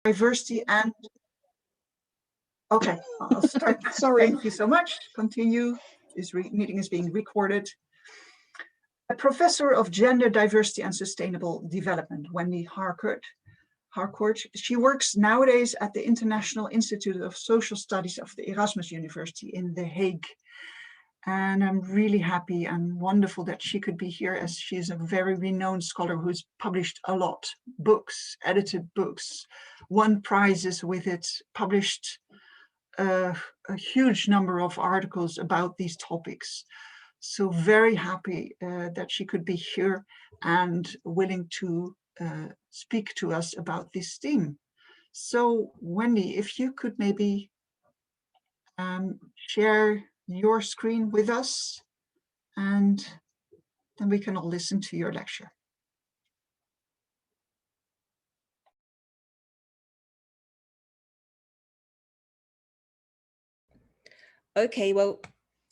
Diversity and... Okay, I'll start. Sorry. Thank you so much. Continue. This meeting is being recorded. A professor of gender diversity and sustainable development, Wendy Harcourt. She works nowadays at the International Institute of Social Studies of the Erasmus University in The Hague. And I'm really happy and wonderful that she could be here, as she is a very renowned scholar who's published a lot, books, edited books, won prizes with it, published a huge number of articles about these topics. So very happy that she could be here and willing to speak to us about this theme. So Wendy, if you could maybe share your screen with us, and then we can all listen to your lecture. Okay, well,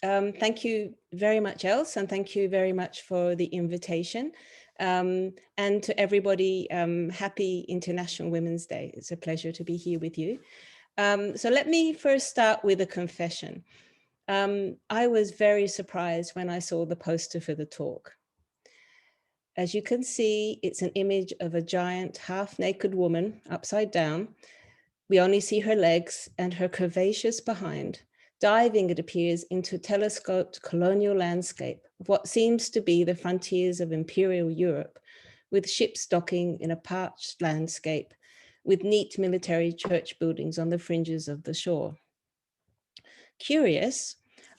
thank you very much, Els, and thank you very much for the invitation. And to everybody, happy International Women's Day. It's a pleasure to be here with you. So let me first start with a confession. I was very surprised when I saw the poster for the talk. As you can see, it's an image of a giant half-naked woman upside down. We only see her legs and her curvaceous behind, diving, it appears, into a telescoped colonial landscape of what seems to be the frontiers of Imperial Europe, with ships docking in a parched landscape, with neat military church buildings on the fringes of the shore. Curious,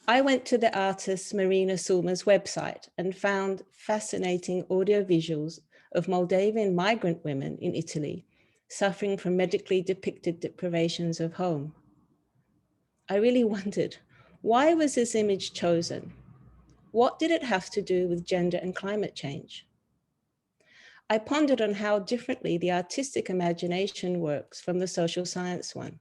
I went to the artist Marina Sulmer's website and found fascinating audiovisuals of Moldavian migrant women in Italy, suffering from medically depicted deprivations of home. I really wondered, why was this image chosen? What did it have to do with gender and climate change? I pondered on how differently the artistic imagination works from the social science one.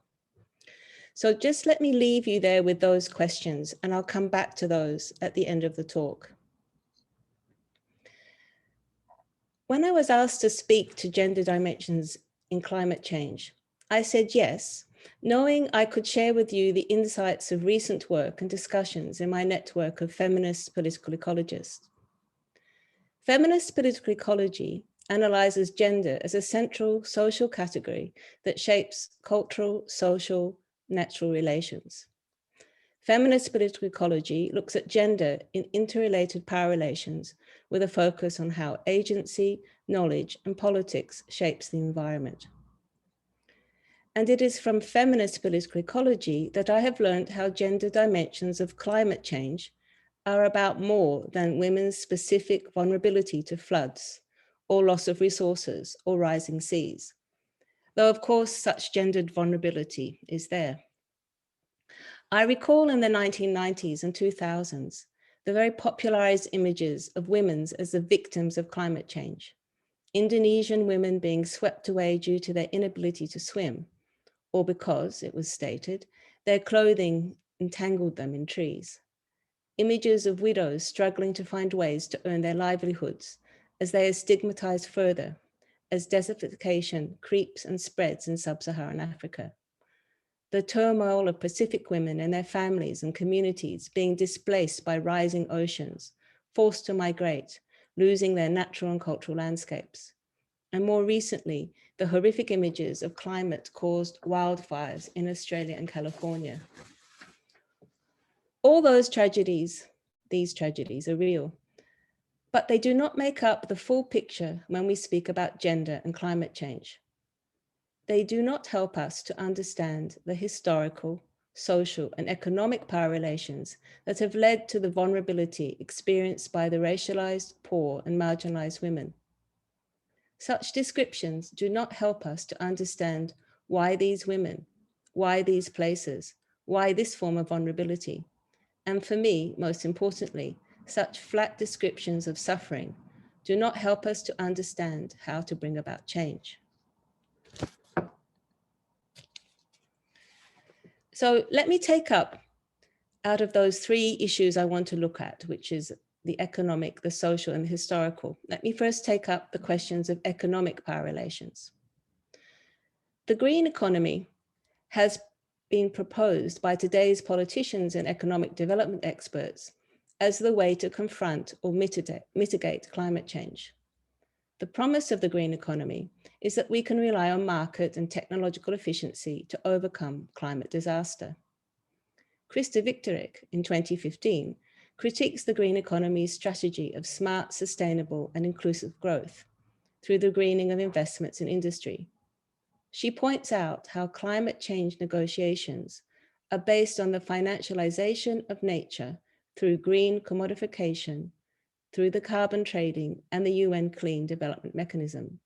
So just let me leave you there with those questions, and I'll come back to those at the end of the talk. When I was asked to speak to gender dimensions in climate change, I said yes, knowing I could share with you the insights of recent work and discussions in my network of feminist political ecologists. Feminist political ecology analyzes gender as a central social category that shapes cultural, social, natural relations. Feminist political ecology looks at gender in interrelated power relations with a focus on how agency, knowledge, and politics shapes the environment. And it is from feminist political ecology that I have learned how gender dimensions of climate change are about more than women's specific vulnerability to floods or loss of resources or rising seas, though of course such gendered vulnerability is there. I recall in the 1990s and 2000s, the very popularized images of women as the victims of climate change. Indonesian women being swept away due to their inability to swim, or because, it was stated, their clothing entangled them in trees. Images of widows struggling to find ways to earn their livelihoods as they are stigmatized further as desertification creeps and spreads in sub-Saharan Africa. The turmoil of Pacific women and their families and communities being displaced by rising oceans, forced to migrate, losing their natural and cultural landscapes. And more recently, the horrific images of climate-caused wildfires in Australia and California. All those tragedies, these tragedies are real, but they do not make up the full picture when we speak about gender and climate change. They do not help us to understand the historical, social, and economic power relations that have led to the vulnerability experienced by the racialized, poor, and marginalized women. Such descriptions do not help us to understand why these women, why these places, why this form of vulnerability. And for me, most importantly, such flat descriptions of suffering do not help us to understand how to bring about change. So let me take up out of those three issues I want to look at, which is the economic, the social, and the historical. Let me first take up the questions of economic power relations. The green economy has been proposed by today's politicians and economic development experts as the way to confront or mitigate climate change. The promise of the green economy is that we can rely on market and technological efficiency to overcome climate disaster. Krista Viktorik in 2015 critiques the green economy's strategy of smart, sustainable, and inclusive growth through the greening of investments in industry. She points out how climate change negotiations are based on the financialization of nature through green commodification, through the carbon trading and the UN Clean Development Mechanism.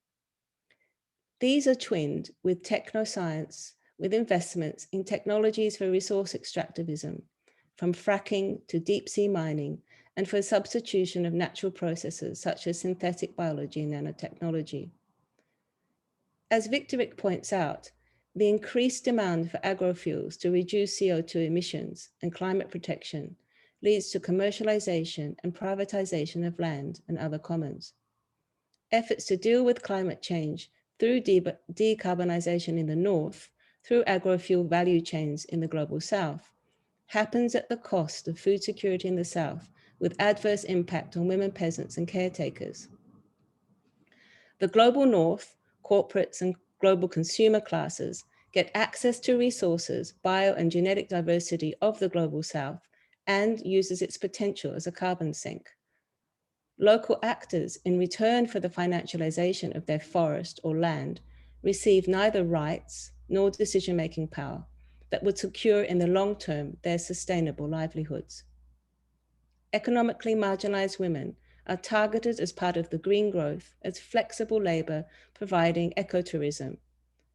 These are twinned with technoscience, with investments in technologies for resource extractivism, from fracking to deep sea mining, and for substitution of natural processes such as synthetic biology and nanotechnology. As Viktorik points out, the increased demand for agrofuels to reduce CO2 emissions and climate protection leads to commercialization and privatization of land and other commons. Efforts to deal with climate change through decarbonization in the north, through agrofuel value chains in the global south, happens at the cost of food security in the south, with adverse impact on women, peasants, and caretakers. The global north, corporates and global consumer classes get access to resources, bio and genetic diversity of the global south, and uses its potential as a carbon sink. Local actors, in return for the financialization of their forest or land, receive neither rights nor decision-making power that would secure in the long term their sustainable livelihoods. Economically marginalized women are targeted as part of the green growth as flexible labor providing ecotourism,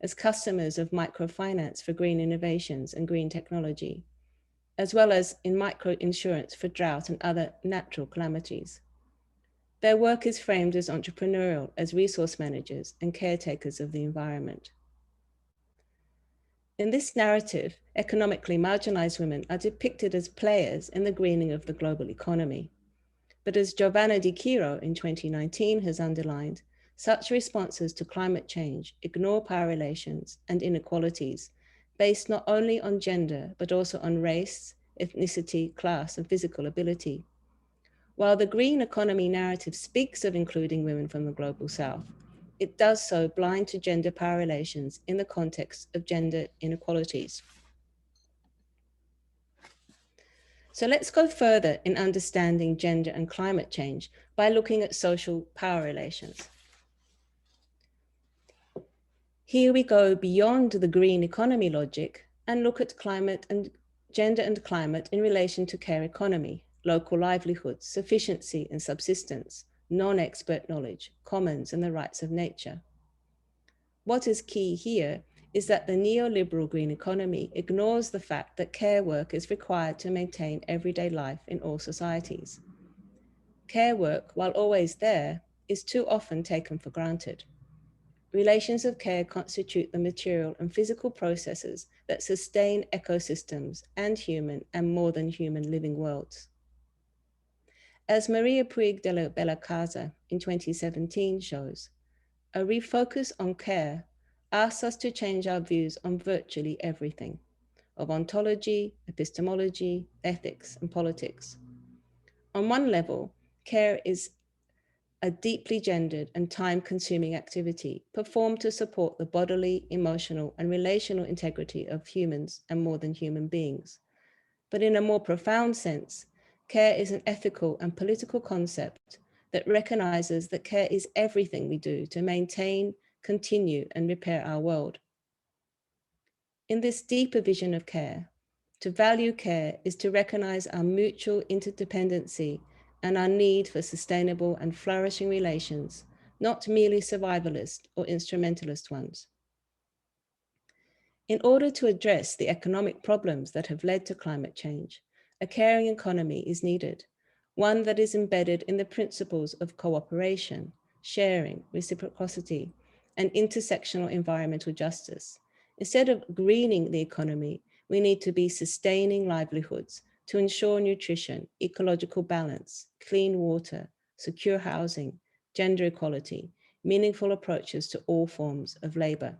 as customers of microfinance for green innovations and green technology, as well as in microinsurance for drought and other natural calamities. Their work is framed as entrepreneurial, as resource managers and caretakers of the environment. In this narrative, economically marginalized women are depicted as players in the greening of the global economy. But as Giovanna Di Chiro in 2019 has underlined, such responses to climate change ignore power relations and inequalities based not only on gender, but also on race, ethnicity, class, and physical ability. While the green economy narrative speaks of including women from the global south, it does so blind to gender power relations in the context of gender inequalities. So let's go further in understanding gender and climate change by looking at social power relations. Here we go beyond the green economy logic and look at climate and gender and climate in relation to care economy, local livelihoods, sufficiency and subsistence, non-expert knowledge, commons, and the rights of nature. What is key here is that the neoliberal green economy ignores the fact that care work is required to maintain everyday life in all societies. Care work, while always there, is too often taken for granted. Relations of care constitute the material and physical processes that sustain ecosystems and human and more than human living worlds. As Maria Puig de la Bella Casa in 2017 shows, a refocus on care asks us to change our views on virtually everything, of ontology, epistemology, ethics, and politics. On one level, care is a deeply gendered and time-consuming activity performed to support the bodily, emotional, and relational integrity of humans and more than human beings. But in a more profound sense, care is an ethical and political concept that recognizes that care is everything we do to maintain, continue, and repair our world. In this deeper vision of care, to value care is to recognize our mutual interdependency and our need for sustainable and flourishing relations, not merely survivalist or instrumentalist ones. In order to address the economic problems that have led to climate change, a caring economy is needed, one that is embedded in the principles of cooperation, sharing, reciprocity, and intersectional environmental justice. Instead of greening the economy, we need to be sustaining livelihoods to ensure nutrition, ecological balance, clean water, secure housing, gender equality, meaningful approaches to all forms of labor.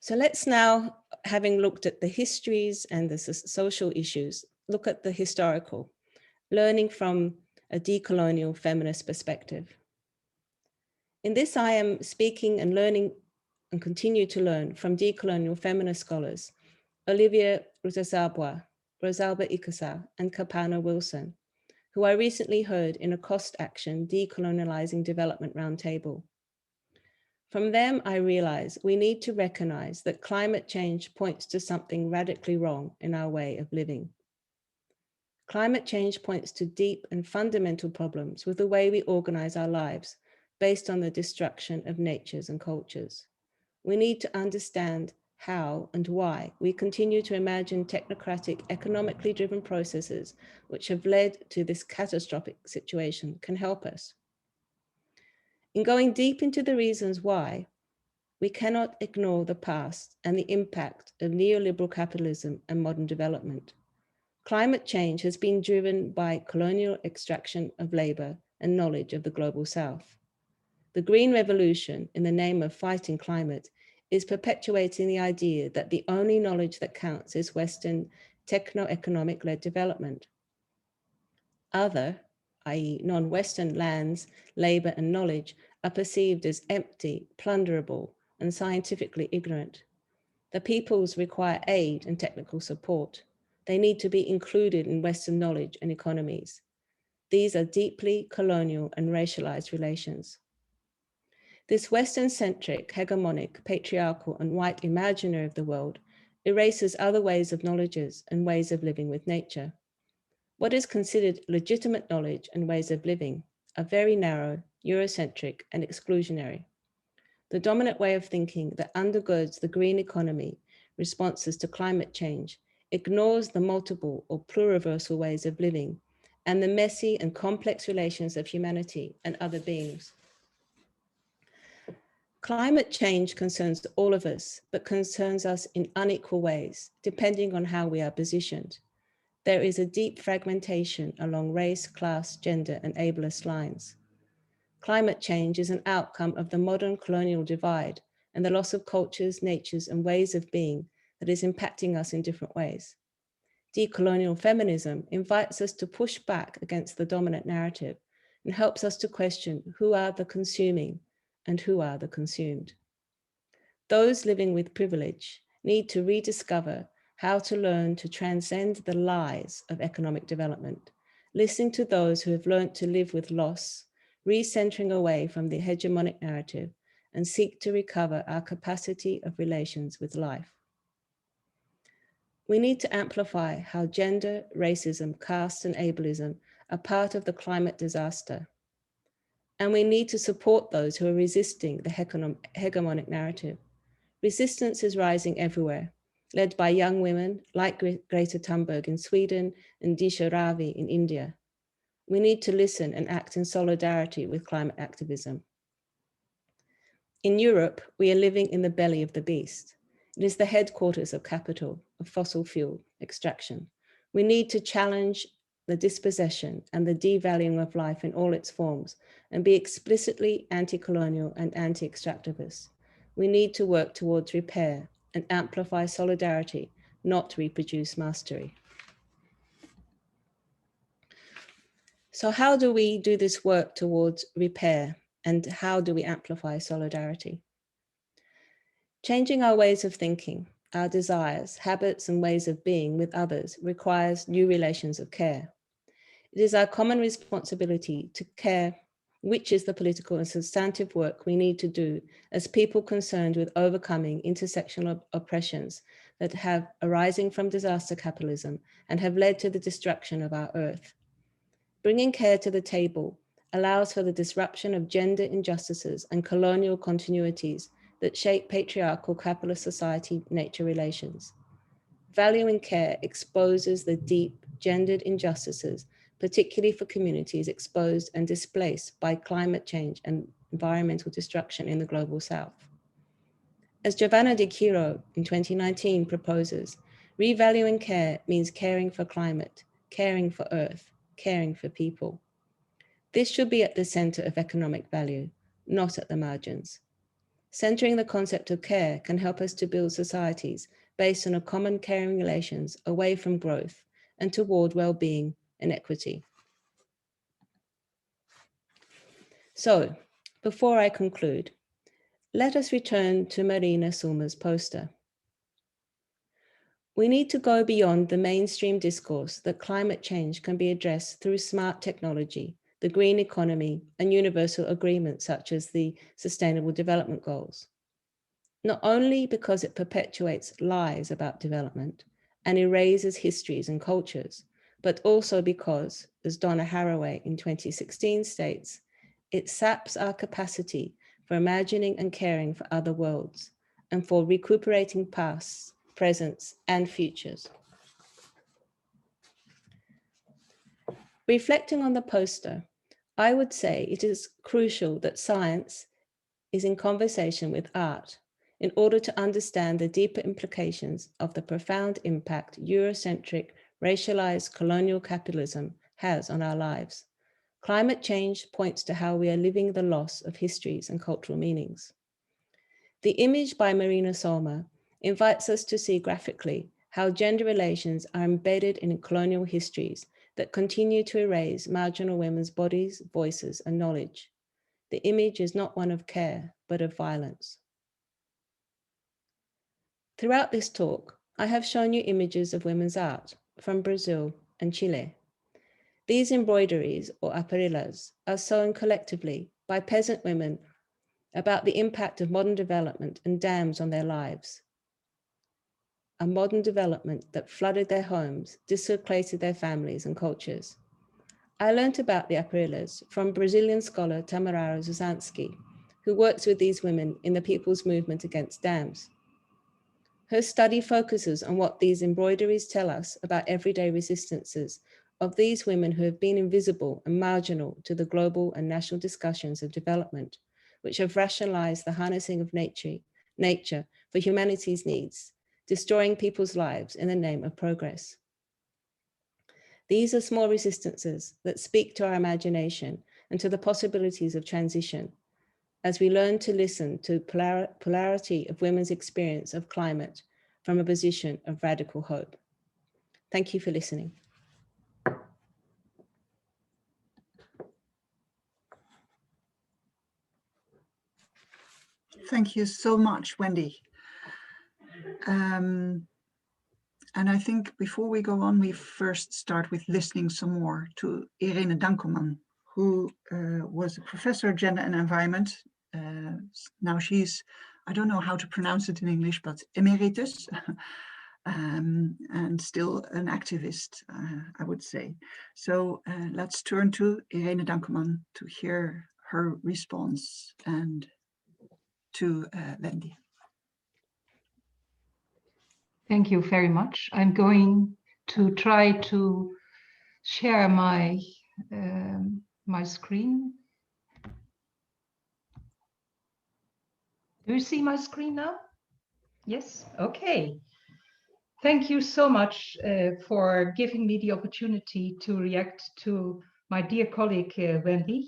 So let's now, having looked at the histories and the social issues, look at the historical, learning from a decolonial feminist perspective. In this, I am speaking and learning and continue to learn from decolonial feminist scholars, Olivia Rutazabwa, Rosalba Ikasa, and Kapana Wilson, who I recently heard in a cost action decolonializing development roundtable. From them, I realize we need to recognize that climate change points to something radically wrong in our way of living. Climate change points to deep and fundamental problems with the way we organize our lives based on the destruction of natures and cultures. We need to understand how and why we continue to imagine technocratic, economically driven processes which have led to this catastrophic situation can help us. In going deep into the reasons why, we cannot ignore the past and the impact of neoliberal capitalism and modern development. Climate change has been driven by colonial extraction of labor and knowledge of the global South. The Green Revolution, in the name of fighting climate, is perpetuating the idea that the only knowledge that counts is Western techno-economic led development. Other, i.e. non-Western lands, labor and knowledge are perceived as empty, plunderable, and scientifically ignorant. The peoples require aid and technical support. They need to be included in Western knowledge and economies. These are deeply colonial and racialized relations. This Western-centric, hegemonic, patriarchal, and white imaginary of the world erases other ways of knowledges and ways of living with nature. What is considered legitimate knowledge and ways of living are very narrow, Eurocentric, and exclusionary. The dominant way of thinking that undergirds the green economy responses to climate change ignores the multiple or pluriversal ways of living and the messy and complex relations of humanity and other beings. Climate change concerns all of us, but concerns us in unequal ways, depending on how we are positioned. There is a deep fragmentation along race, class, gender, and ableist lines. Climate change is an outcome of the modern colonial divide and the loss of cultures, natures, and ways of being that is impacting us in different ways. Decolonial feminism invites us to push back against the dominant narrative and helps us to question who are the consuming and who are the consumed. Those living with privilege need to rediscover how to learn to transcend the lies of economic development, listening to those who have learned to live with loss, recentering away from the hegemonic narrative, and seek to recover our capacity of relations with life. We need to amplify how gender, racism, caste, and ableism are part of the climate disaster. And we need to support those who are resisting the hegemonic narrative. Resistance is rising everywhere, led by young women like Greta Thunberg in Sweden and Disha Ravi in India. We need to listen and act in solidarity with climate activism. In Europe, we are living in the belly of the beast. It is the headquarters of capital, of fossil fuel extraction. We need to challenge the dispossession and the devaluing of life in all its forms and be explicitly anti-colonial and anti-extractivist. We need to work towards repair and amplify solidarity, not reproduce mastery. So how do we do this work towards repair and how do we amplify solidarity? Changing our ways of thinking, our desires, habits, and ways of being with others requires new relations of care. It is our common responsibility to care, which is the political and substantive work we need to do as people concerned with overcoming intersectional oppressions that have arising from disaster capitalism and have led to the destruction of our earth. Bringing care to the table allows for the disruption of gender injustices and colonial continuities that shape patriarchal capitalist society nature relations. Valuing care exposes the deep gendered injustices, particularly for communities exposed and displaced by climate change and environmental destruction in the global South. As Giovanna Di Chiro in 2019 proposes, revaluing care means caring for climate, caring for earth, caring for people. This should be at the center of economic value, not at the margins. Centering the concept of care can help us to build societies based on a common caring relations away from growth and toward well-being and equity. So, before I conclude, let us return to Marina Sulmer's poster. We need to go beyond the mainstream discourse that climate change can be addressed through smart technology, the green economy, and universal agreements such as the Sustainable Development Goals. Not only because it perpetuates lies about development and erases histories and cultures, but also because, as Donna Haraway in 2016 states, it saps our capacity for imagining and caring for other worlds and for recuperating pasts, presents, and futures. Reflecting on the poster, I would say it is crucial that science is in conversation with art in order to understand the deeper implications of the profound impact Eurocentric, racialized colonial capitalism has on our lives. Climate change points to how we are living the loss of histories and cultural meanings. The image by Marina Sulmer invites us to see graphically how gender relations are embedded in colonial histories that continue to erase marginal women's bodies, voices, and knowledge. The image is not one of care, but of violence. Throughout this talk, I have shown you images of women's art from Brazil and Chile. These embroideries, or aparelhas, are sewn collectively by peasant women about the impact of modern development and dams on their lives. A modern development that flooded their homes, dislocated their families and cultures. I learned about the aparelhas from Brazilian scholar Tamarara Zuzanski, who works with these women in the People's Movement Against Dams. Her study focuses on what these embroideries tell us about everyday resistances of these women who have been invisible and marginal to the global and national discussions of development, which have rationalized the harnessing of nature for humanity's needs, destroying people's lives in the name of progress. These are small resistances that speak to our imagination and to the possibilities of transition, as we learn to listen to polarity of women's experience of climate from a position of radical hope. Thank you for listening. Thank you so much, Wendy. And I think before we go on, we first start with listening some more to Irene Dankelman, who was a professor of gender and environment. Now she's, I don't know how to pronounce it in English, but emeritus, and still an activist, I would say. So let's turn to Irene Dankelman to hear her response and to Wendy. Thank you very much. I'm going to try to share my my screen. Do you see my screen now? Yes, okay. Thank you so much for giving me the opportunity to react to my dear colleague Wendy,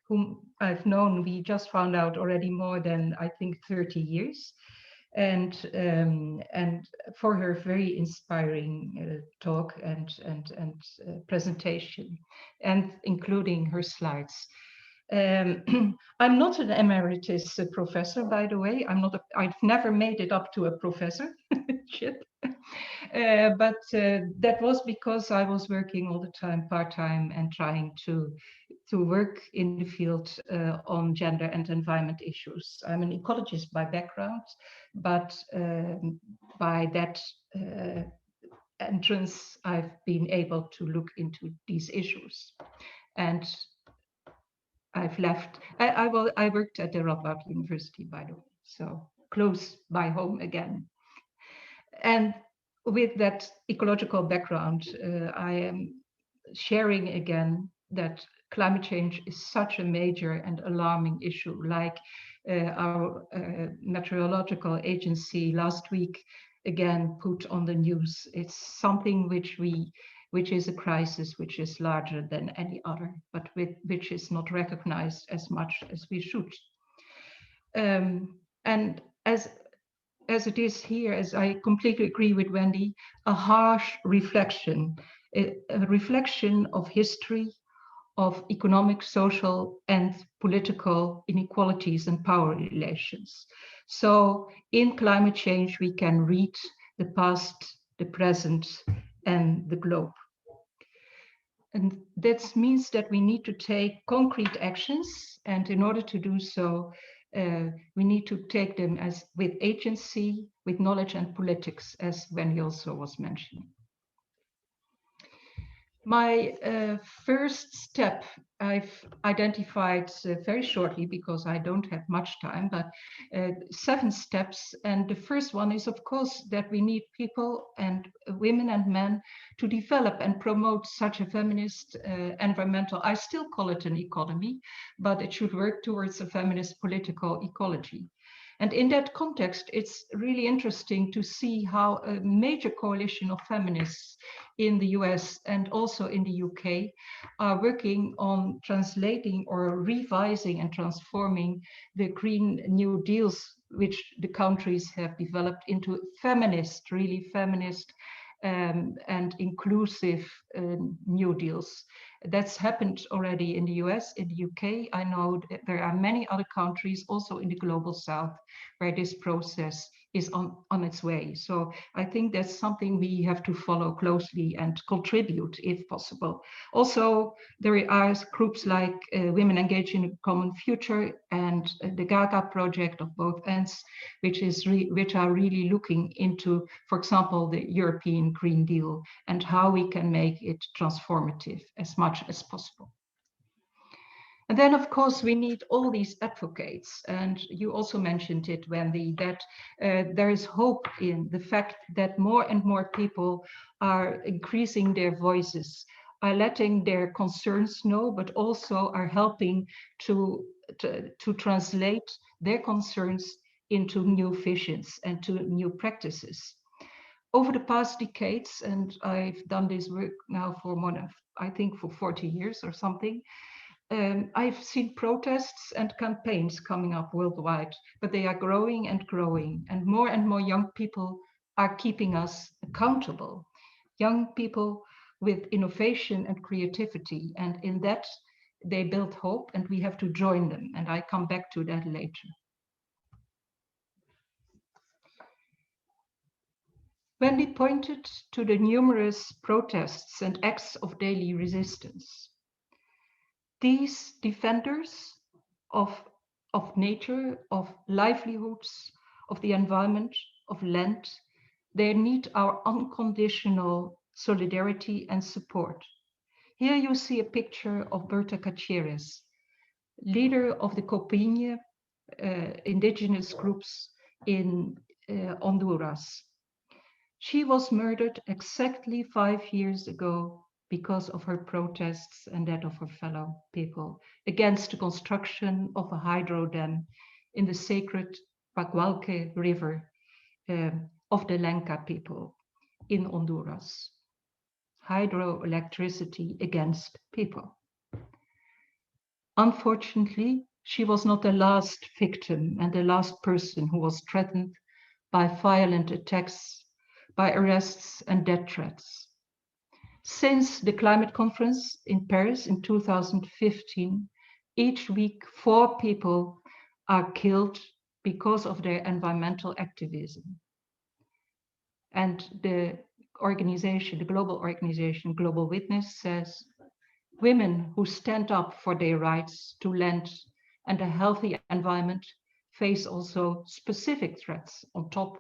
whom I've known, we just found out already more than, I think, 30 years. And for her very inspiring talk and presentation, and including her slides. I'm not an emeritus professor, by the way. I've never made it up to a professorship, but that was because I was working all the time part-time and trying to work in the field on gender and environment issues. I'm an ecologist by background, but by that entrance, I've been able to look into these issues. And I've left. I worked at the Radboud University, by the way, so close by home again. And with that ecological background, I am sharing again that climate change is such a major and alarming issue, like our meteorological agency last week again put on the news. It's something which is a crisis which is larger than any other, but which is not recognized as much as we should. And as it is here, as I completely agree with Wendy, a harsh reflection, a reflection of history, of economic, social, and political inequalities and power relations. So in climate change, we can read the past, the present, and the globe. And that means that we need to take concrete actions. And in order to do so, we need to take them as with agency, with knowledge and politics, as Wendy also was mentioning. My first step I've identified very shortly, because I don't have much time, but 7 steps. And the first one is, of course, that we need people and women and men to develop and promote such a feminist environmental, I still call it an economy, but it should work towards a feminist political ecology. And in that context, it's really interesting to see how a major coalition of feminists in the US and also in the UK are working on translating or revising and transforming the Green New Deals, which the countries have developed, into feminist, really feminist and inclusive New Deals. That's happened already in the US, in the UK. I know that there are many other countries also in the global south where this process is on its way. So I think that's something we have to follow closely and contribute if possible. Also, there are groups like Women Engaged in a Common Future and the Gaga project of both ends, which are really looking into, for example, the European Green Deal and how we can make it transformative as much as possible. And then, of course, we need all these advocates. And you also mentioned it, Wendy, that there is hope in the fact that more and more people are increasing their voices, are letting their concerns know, but also are helping to translate their concerns into new visions and to new practices. Over the past decades, and I've done this work now for more than, I think, for 40 years or something, I've seen protests and campaigns coming up worldwide, but they are growing and growing, and more young people are keeping us accountable. Young people with innovation and creativity, and in that they build hope, and we have to join them, and I come back to that later. Wendy pointed to the numerous protests and acts of daily resistance. These defenders of nature, of livelihoods, of the environment, of land, they need our unconditional solidarity and support. Here you see a picture of Berta Cáceres, leader of the Copinha indigenous groups in Honduras. She was murdered exactly 5 years ago because of her protests and that of her fellow people against the construction of a hydro dam in the sacred Pagualque River of the Lenca people in Honduras. Hydroelectricity against people. Unfortunately, she was not the last victim and the last person who was threatened by violent attacks, by arrests and death threats. Since the climate conference in Paris in 2015, each week 4 people are killed because of their environmental activism. And the organization, the global organization, Global Witness says, women who stand up for their rights to land and a healthy environment face also specific threats on top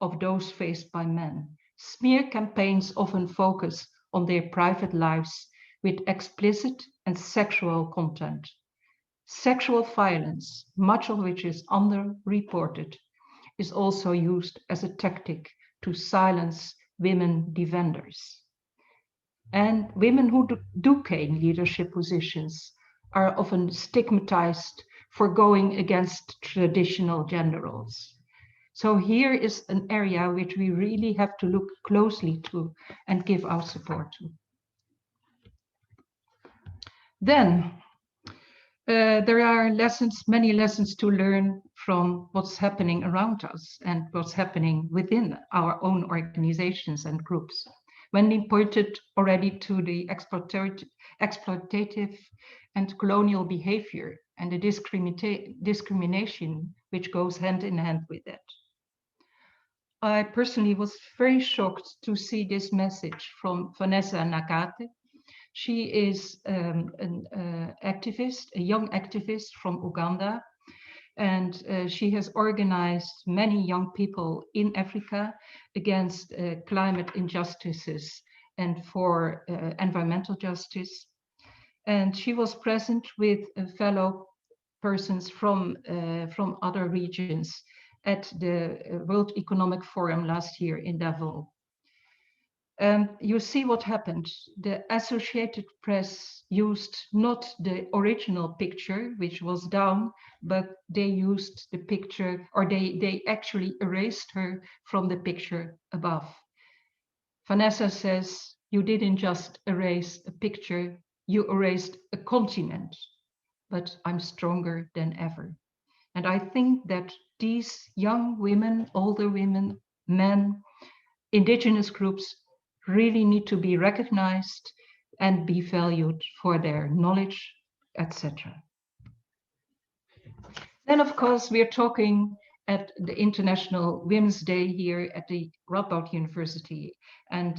of those faced by men. Smear campaigns often focus on their private lives with explicit and sexual content. Sexual violence, much of which is underreported, is also used as a tactic to silence women defenders. And women who do gain leadership positions are often stigmatized for going against traditional gender roles. So here is an area which we really have to look closely to and give our support to. Then there are lessons, many lessons to learn from what's happening around us and what's happening within our own organizations and groups. Wendy pointed already to the exploitative and colonial behavior and the discrimination which goes hand in hand with that. I personally was very shocked to see this message from Vanessa Nakate. She is an activist, a young activist from Uganda, and she has organized many young people in Africa against climate injustices and for environmental justice. And she was present with fellow persons from other regions at the World Economic Forum last year in Davos. You see what happened. The Associated Press used not the original picture, which was down, but they used the picture, or they actually erased her from the picture above. Vanessa says, you didn't just erase a picture, you erased a continent, but I'm stronger than ever. And I think that these young women, older women, men, indigenous groups really need to be recognized and be valued for their knowledge, etc. Then, of course, we're talking at the International Women's Day here at the Radboud University, and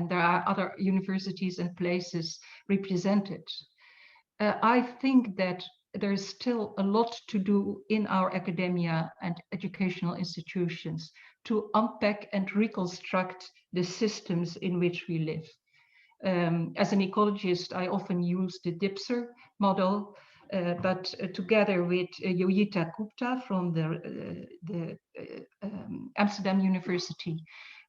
there are other universities and places represented. I think that there's still a lot to do in our academia and educational institutions to unpack and reconstruct the systems in which we live. As an ecologist, I often use the DIPSER model, but together with Yoyita Gupta from the Amsterdam University,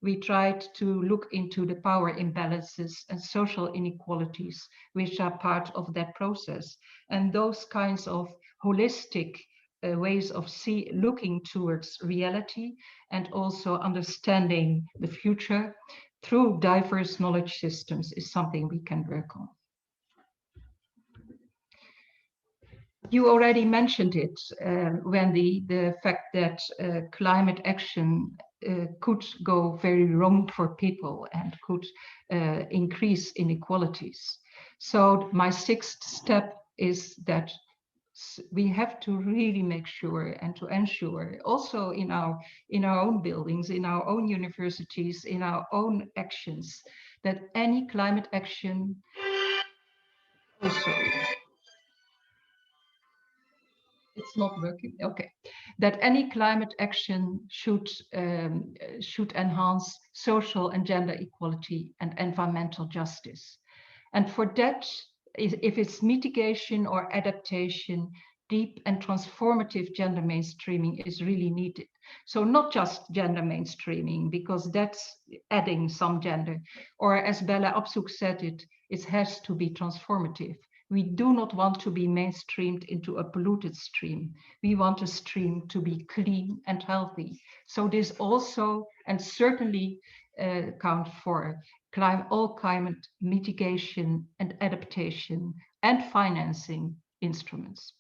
we tried to look into the power imbalances and social inequalities which are part of that process. And those kinds of holistic ways of looking towards reality and also understanding the future through diverse knowledge systems is something we can work on. You already mentioned it, Wendy, the fact that climate action could go very wrong for people and could increase inequalities. So my sixth step is that we have to really make sure and to ensure also in our own buildings, in our own universities, in our own actions, that any climate action, it's not working. Okay, that any climate action should enhance social and gender equality and environmental justice. And for that, if it's mitigation or adaptation, deep and transformative gender mainstreaming is really needed. So not just gender mainstreaming, because that's adding some gender, or as Bella Abzoek said it has to be transformative. We do not want to be mainstreamed into a polluted stream. We want a stream to be clean and healthy. So this also, and certainly count for all climate mitigation and adaptation and financing instruments.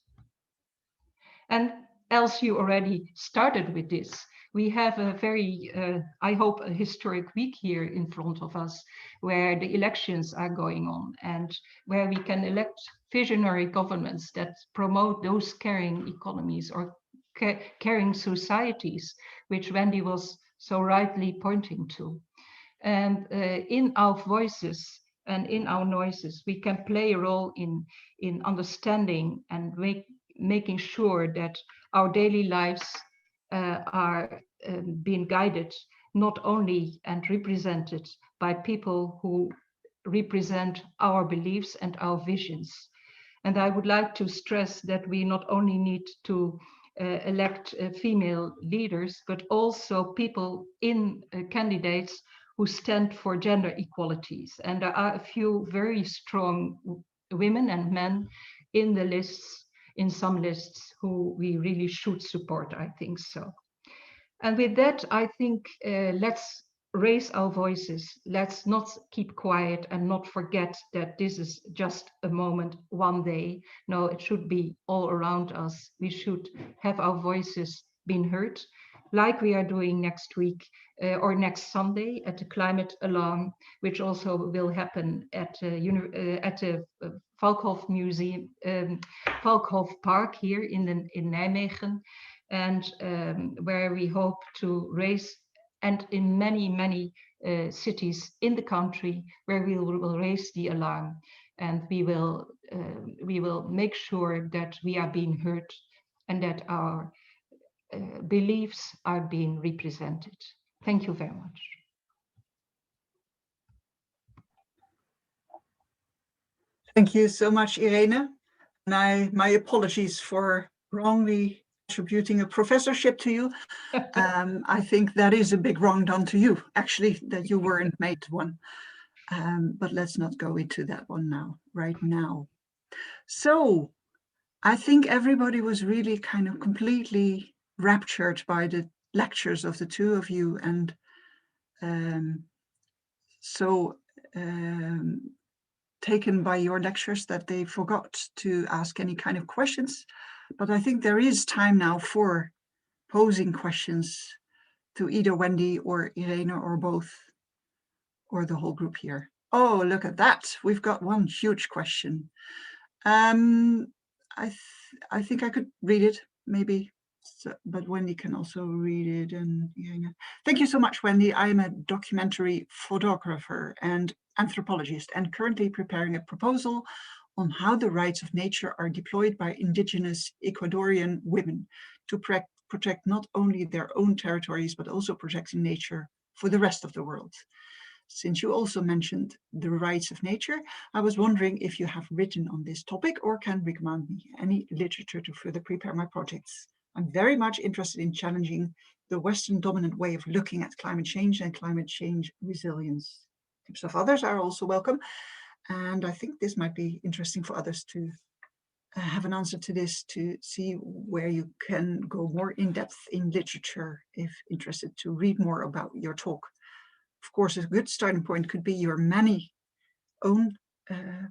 And Else, you already started with this. We have a very, I hope, a historic week here in front of us where the elections are going on and where we can elect visionary governments that promote those caring economies or caring societies, which Wendy was so rightly pointing to. And in our voices and in our noises, we can play a role in understanding and making sure that our daily lives are being guided not only and represented by people who represent our beliefs and our visions. And I would like to stress that we not only need to elect female leaders, but also people in candidates who stand for gender equalities. And there are a few very strong women and men in the lists, in some lists, who we really should support, I think so. And with that, I think let's raise our voices. Let's not keep quiet and not forget that this is just a moment, one day. No, it should be all around us. We should have our voices being heard, like we are doing next week or next Sunday at the Climate Alarm, which also will happen at the Valkhof Museum, Valkhof Park here in Nijmegen, and where we hope to raise, and in many cities in the country where we will raise the alarm, and we will make sure that we are being heard and that our beliefs are being represented. Thank you very much. Thank you so much, Irene. And my apologies for wrongly attributing a professorship to you. I think that is a big wrong done to you, actually, that you weren't made one. But let's not go into that one now, right now. So I think everybody was really kind of completely raptured by the lectures of the two of you. And taken by your lectures that they forgot to ask any kind of questions. But I think there is time now for posing questions to either Wendy or Irene or both, or the whole group here. Oh, look at that. We've got one huge question. I think I could read it, maybe, so, but Wendy can also read it. And Irene. Thank you so much, Wendy. I am a documentary photographer and anthropologist and currently preparing a proposal on how the rights of nature are deployed by indigenous Ecuadorian women to protect not only their own territories, but also protecting nature for the rest of the world. Since you also mentioned the rights of nature, I was wondering if you have written on this topic or can recommend me any literature to further prepare my projects. I'm very much interested in challenging the Western dominant way of looking at climate change and climate change resilience. Tips of others are also welcome. And I think this might be interesting for others to have an answer to this, to see where you can go more in depth in literature if interested to read more about your talk. Of course, a good starting point could be your many own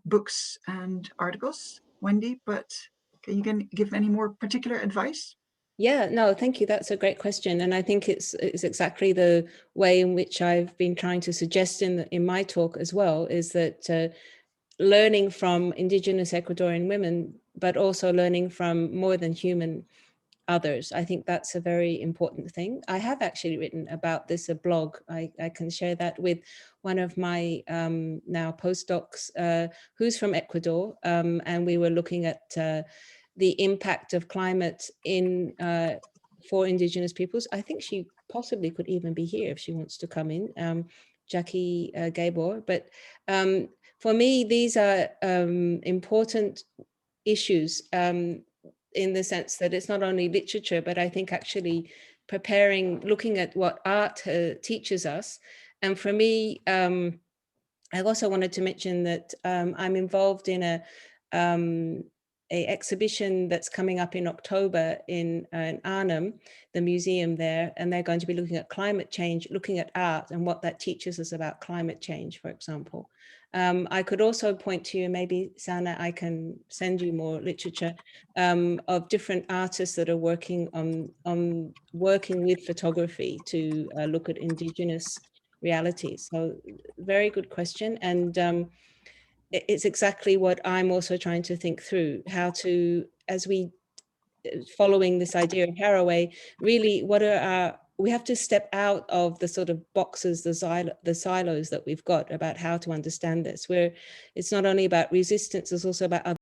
books and articles, Wendy, but can you give any more particular advice? Yeah, no, thank you. That's a great question. And I think it's exactly the way in which I've been trying to suggest in my talk as well, is that learning from Indigenous Ecuadorian women, but also learning from more than human others. I think that's a very important thing. I have actually written about this, a blog. I can share that with one of my now postdocs who's from Ecuador. And we were looking at the impact of climate for Indigenous peoples. I think she possibly could even be here if she wants to come in, Jackie Gabor. But for me, these are important issues in the sense that it's not only literature, but I think actually looking at what art teaches us. And for me, I also wanted to mention that I'm involved in a exhibition that's coming up in October in Arnhem, the museum there, and they're going to be looking at climate change, looking at art and what that teaches us about climate change, for example. I could also point to you, maybe Sana, I can send you more literature of different artists that are working on working with photography to look at Indigenous realities. So very good question. And it's exactly what I'm also trying to think through, how to, as we following this idea of Haraway, really we have to step out of the sort of boxes, the silos that we've got about how to understand this, where it's not only about resistance, it's also about